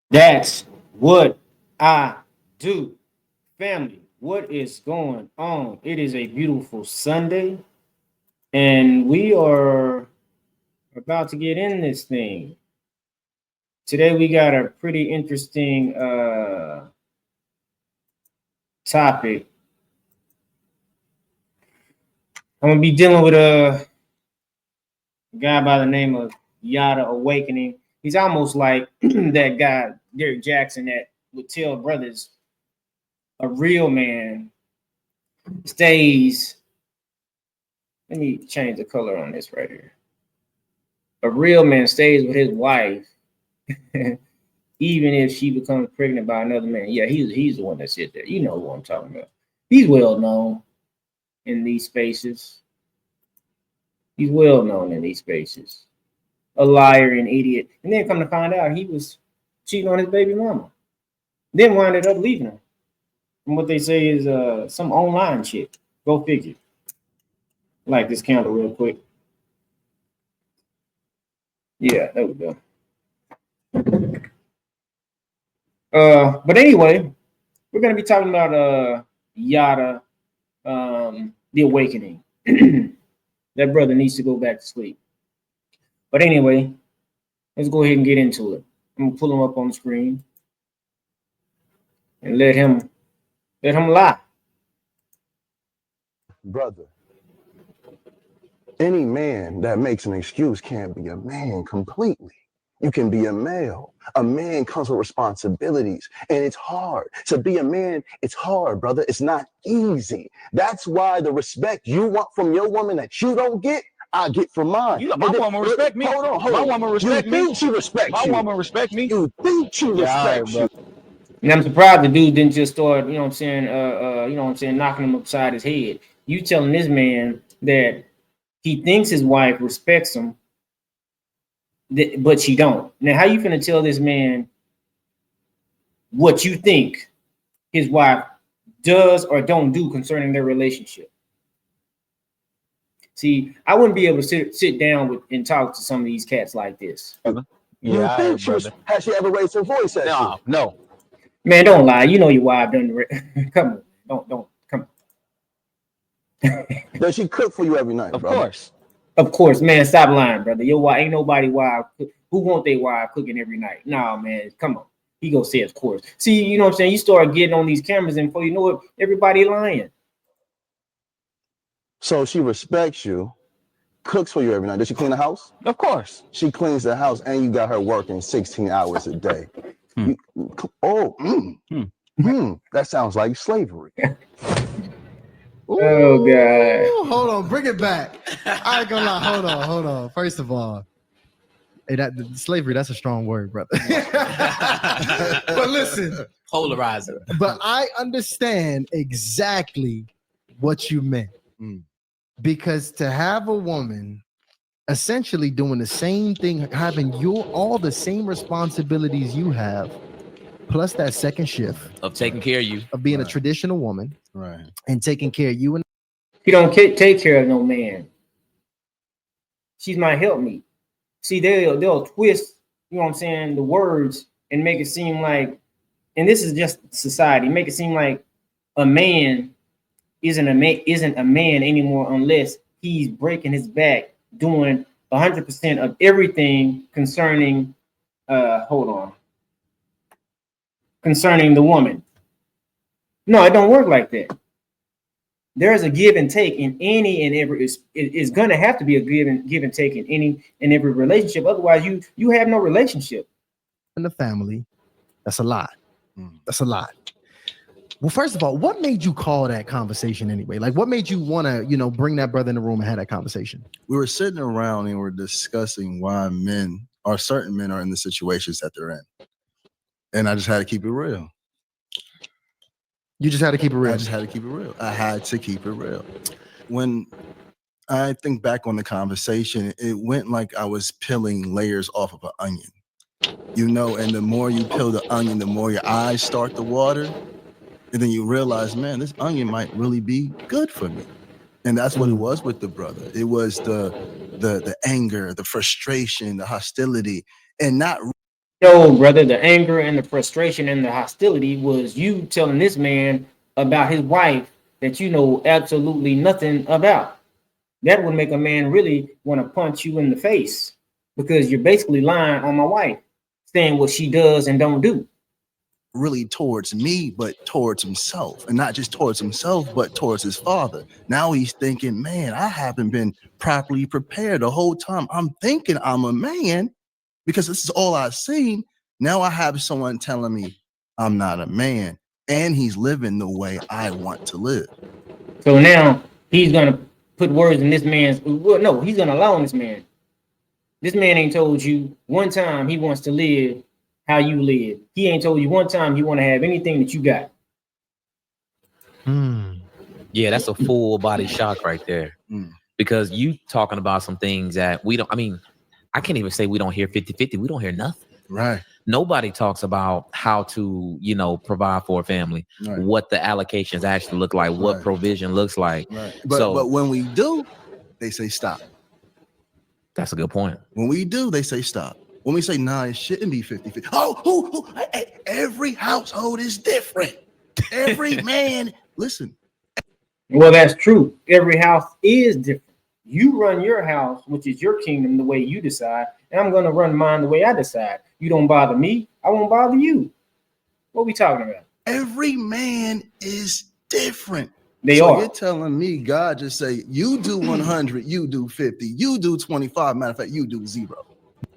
That's what I do. Family, what is going on? It is a beautiful Sunday, and we are about to get in this thing. Today, we got a pretty interesting topic. I'm going to be dealing with a guy by the name of Yada Awakening. He's almost like that guy, Derek Jackson, that would tell brothers a real man stays. Let me change the color on this right here. A real man stays with his wife, even if she becomes pregnant by another man. Yeah, he's the one that sit there. You know who I'm talking about. He's well known in these spaces. He's well known in these spaces. A liar and idiot. And then come to find out he was cheating on his baby mama. Then winded up leaving her. And what they say is some online shit. Go figure. Light this candle real quick. Yeah, there we go. But anyway, we're gonna be talking about Yada, the awakening. That brother needs to go back to sleep. But anyway, let's go ahead and get into it. I'm gonna pull him up on the screen and let him lie. Brother, any man that makes an excuse can't be a man completely. You can be a male. A man comes with responsibilities, and it's hard. To be a man, it's hard, brother. It's not easy. That's why the respect you want from your woman that you don't get, I get from mine. My woman respect me. Hold on. My woman respect me. You think she respects you. My woman respect me. You think she respects you. And I'm surprised the dude didn't just start, you know what I'm saying, knocking him upside his head. You telling this man that he thinks his wife respects him, but she don't. Now, how you finna tell this man what you think his wife does or don't do concerning their relationship? See, I wouldn't be able to sit down and talk to some of these cats like this. Yeah, Has she ever raised her voice at you? No. Man, don't lie. You know your wife done the come on. Don't come on. Does she cook for you every night? Of brother? course. Of course, man. Stop lying, brother. Your wife ain't nobody wife. Who want their wife cooking every night? Nah, man. Come on. He gonna say, of course. See, you know what I'm saying? You start getting on these cameras, and before you know it, everybody lying. So she respects you, cooks for you every night. Does she clean the house? Of course. She cleans the house, and you got her working 16 hours a day. That sounds like slavery. Oh God! Hold on, bring it back. I ain't gonna lie. Hold on. First of all, hey, slavery, that's a strong word, brother. But listen, polarizer. But I understand exactly what you meant. Because to have a woman essentially doing the same thing, having all the same responsibilities you have, plus that second shift of taking care of you, of being a traditional woman, right, and taking care of you. And he don't take care of no man. She's my helpmeet. See, they'll twist, you know what I'm saying, the words and make it seem like, and this is just society, make it seem like a man isn't a man anymore unless he's breaking his back doing 100% of everything concerning concerning the woman. No, it don't work like that. There's a give and take in any and every. It's gonna have to be a give and take in any and every relationship. Otherwise, you have no relationship. In the family, that's a lot. That's a lot. Well, first of all, what made you call that conversation anyway? Like, what made you want to, bring that brother in the room and have that conversation? We were sitting around and we're discussing why certain men are in the situations that they're in. And I just had to keep it real. You just had to keep it real? I just had to keep it real. I had to keep it real. When I think back on the conversation, it went like I was peeling layers off of an onion. And the more you peel the onion, the more your eyes start to water. And then you realize, man, this onion might really be good for me. And that's what it was with the brother. It was the anger, the frustration, the hostility, and not No, brother, the anger and the frustration and the hostility was you telling this man about his wife that you know absolutely nothing about. That would make a man really want to punch you in the face because you're basically lying on my wife, saying what she does and don't do. Really towards me, but towards himself, and not just towards himself, but towards his father. Now he's thinking, man, I haven't been properly prepared the whole time. I'm thinking I'm a man because this is all I've seen. Now I have someone telling me I'm not a man, and he's living the way I want to live. So now he's gonna put words in this man's. Well, no, he's gonna allow this man. This man ain't told you one time he wants to live how you live. He ain't told you one time he want to have anything that you got. Yeah, that's a full body shock right there. Because you talking about some things that we don't, I mean, I can't even say we don't hear 50-50. We don't hear nothing. Right. Nobody talks about how to, you know, provide for a family, Right. what the allocations actually look like, what Right. provision looks like. Right. But when we do, they say stop. That's a good point. When we do, they say stop. When we say, nah, it shouldn't be 50-50. Oh, every household is different. Every man, listen. Well, that's true. Every house is different. You run your house, which is your kingdom, the way you decide, and I'm going to run mine the way I decide. You don't bother me, I won't bother you. What are we talking about? Every man is different. They are. You're telling me God just say, you do 100, you do 50, you do 25. Matter of fact, you do 0.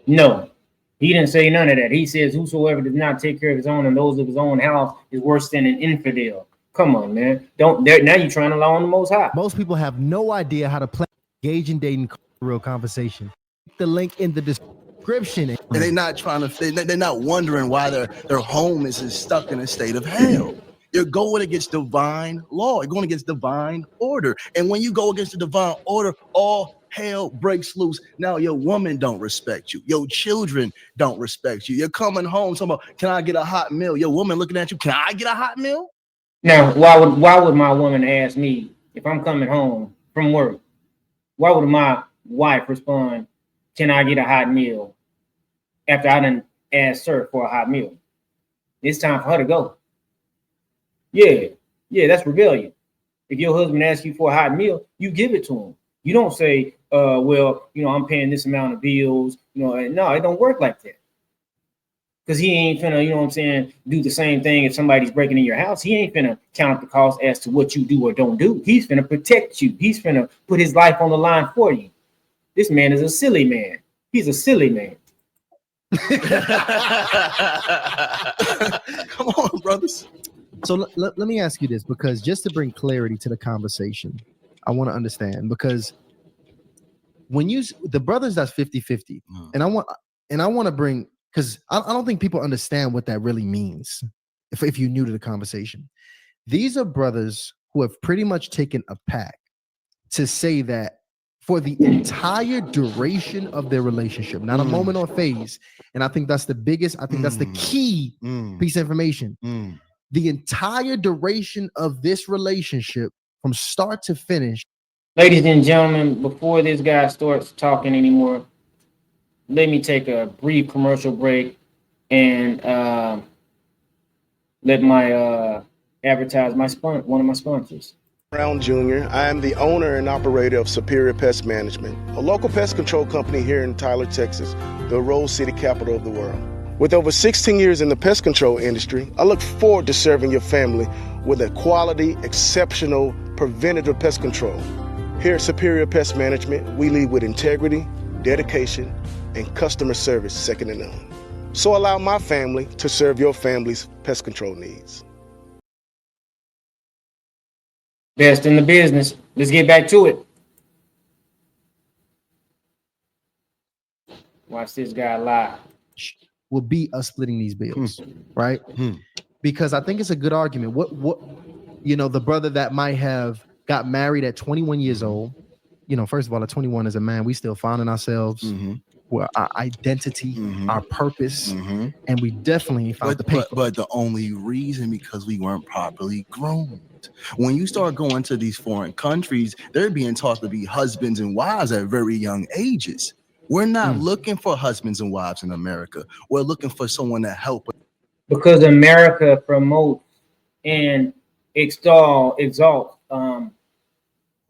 No, he didn't say none of that. He says, whosoever does not take care of his own and those of his own house is worse than an infidel. Come on, man. Don't now you're trying to lie on the Most High. Most people have no idea how to play engage in dating real conversation. The link in the description. And they're not trying to, they're not wondering why their home is stuck in a state of hell. You're going against divine law. You're going against divine order. And when you go against the divine order, all hell breaks loose. Now your woman don't respect you. Your children don't respect you. You're coming home, talking about, can I get a hot meal? Your woman looking at you, can I get a hot meal? Now, why would my woman ask me if I'm coming home from work? Why would my wife respond, can I get a hot meal? After I done asked her for a hot meal. It's time for her to go. Yeah, that's rebellion. If your husband asks you for a hot meal, you give it to him. You don't say, well, you know, I'm paying this amount of bills. You know, no, it don't work like that. Because he ain't finna, you know what I'm saying, do the same thing if somebody's breaking in your house. He ain't finna count up the cost as to what you do or don't do. He's finna protect you. He's finna put his life on the line for you. This man is a silly man. He's a silly man. Come on, brothers. So let me ask you this, because just to bring clarity to the conversation, I want to understand, because when the brothers that's 50-50, and I want to bring, because I don't think people understand what that really means. If you're new to the conversation, these are brothers who have pretty much taken a pact to say that for the entire duration of their relationship, not a moment or phase. And I think that's the biggest, I think that's the key piece of information. The entire duration of this relationship from start to finish. Ladies and gentlemen, before this guy starts talking anymore, let me take a brief commercial break and let my advertise one of my sponsors. Brown Jr. I am the owner and operator of Superior Pest Management, a local pest control company here in Tyler, Texas, the Rose City capital of the world. With over 16 years in the pest control industry, I look forward to serving your family with a quality, exceptional, preventative pest control. Here at Superior Pest Management, we lead with integrity, dedication, and customer service second to none. So allow my family to serve your family's pest control needs. Best in the business. Let's get back to it. Watch this guy lie. Will be us splitting these bills, right? Because I think it's a good argument. What you know, the brother that might have got married at 21 years old, you know, first of all, at 21 as a man, we still finding ourselves, our identity, our purpose, and we definitely found the paper. But the only reason, because we weren't properly groomed. When you start going to these foreign countries, they're being taught to be husbands and wives at very young ages. We're not looking for husbands and wives in America. We're looking for someone to help. Because America promotes and exalt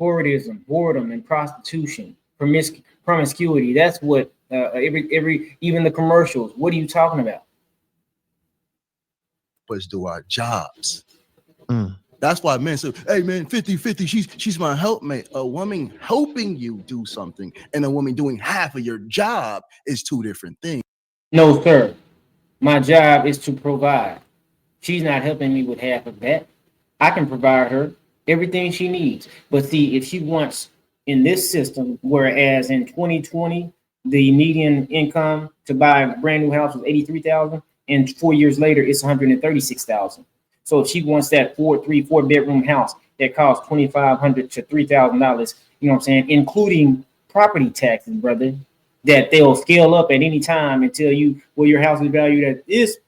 hoardism, boredom, and prostitution, promiscuity. That's what even the commercials. What are you talking about? Let's do our jobs. That's why men say, hey man, 50-50, she's my helpmate. A woman helping you do something and a woman doing half of your job is two different things. No, sir. My job is to provide. She's not helping me with half of that. I can provide her everything she needs. But see, if she wants in this system, whereas in 2020, the median income to buy a brand new house was $83,000, and 4 years later, it's $136,000. So if she wants that four bedroom house that costs $2,500 to $3,000, you know what I'm saying, including property taxes, brother, that they'll scale up at any time and tell you, well, your house is valued at this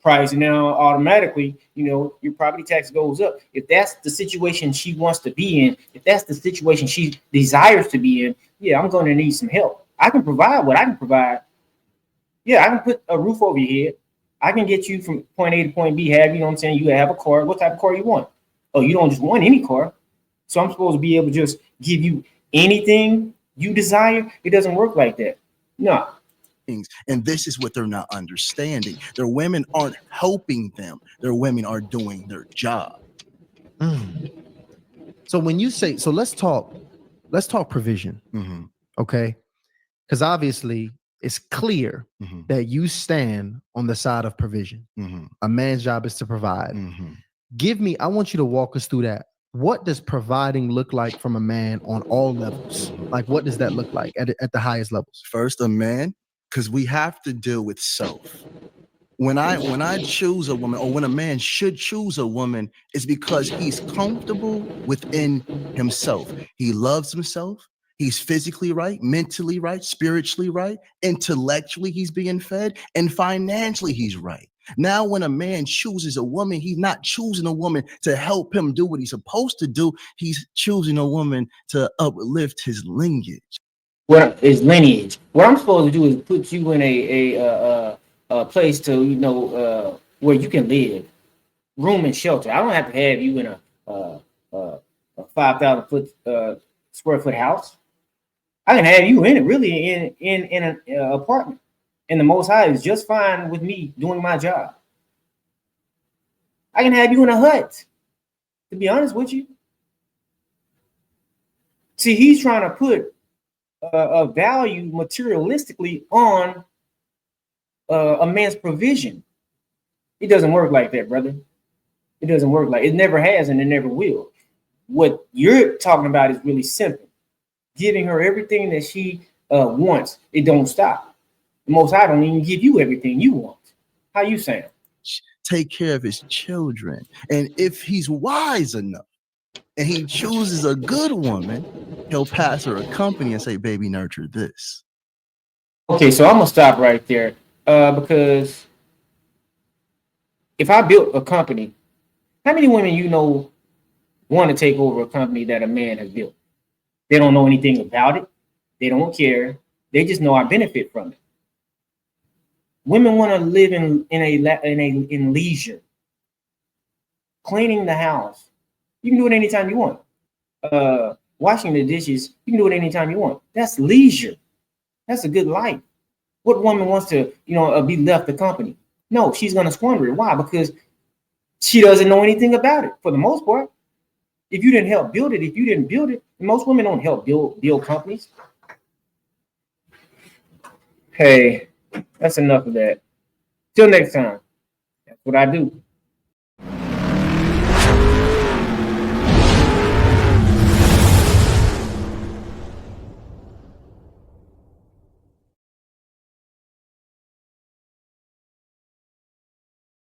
price, and now automatically, you know, your property tax goes up. If that's the situation she wants to be in, if that's the situation she desires to be in, yeah, I'm going to need some help. I can provide what I can provide. Yeah, I can put a roof over your head. I can get you from point A to point B, you know what I'm saying? You have a car. What type of car you want? Oh, you don't just want any car. So I'm supposed to be able to just give you anything you desire? It doesn't work like that. No. And this is what they're not understanding. Their women aren't helping them. Their women are doing their job. So when you say, so let's talk provision. Okay. Because obviously it's clear that you stand on the side of provision. A man's job is to provide. I want you to walk us through that. What does providing look like from a man on all levels? Like, what does that look like at the highest levels? First, a man, because we have to deal with self. When I choose a woman, or when a man should choose a woman, it's because he's comfortable within himself. He loves himself. He's physically right, mentally right, spiritually right, intellectually he's being fed, and financially he's right. Now, when a man chooses a woman, he's not choosing a woman to help him do what he's supposed to do. He's choosing a woman to uplift his lineage. What is lineage? What I'm supposed to do is put you in a place to, you know, where you can live, room and shelter. I don't have to have you in a 5,000 square foot house. I can have you in it, really, in an apartment. And the Most High is just fine with me doing my job. I can have you in a hut, to be honest with you. See, he's trying to put a value materialistically on a man's provision. It doesn't work like that, brother. It doesn't work like it never has, and it never will. What you're talking about is really simple. Giving her everything that she wants. It don't stop. The Most High don't even give you everything you want. How you saying? Take care of his children. And if he's wise enough and he chooses a good woman, he'll pass her a company and say, baby, nurture this. Okay, so I'm going to stop right there because if I built a company, how many women you know want to take over a company that a man has built? They don't know anything about it. They don't care. They just know I benefit from it. Women want to live in leisure. Cleaning the house, you can do it anytime you want. Washing the dishes, you can do it anytime you want. That's leisure. That's a good life. What woman wants to, you know, be left the company? No, she's going to squander it. Why? Because she doesn't know anything about it for the most part. If you didn't help build it, most women don't help build companies. Hey, that's enough of that. Till next time. That's what I do.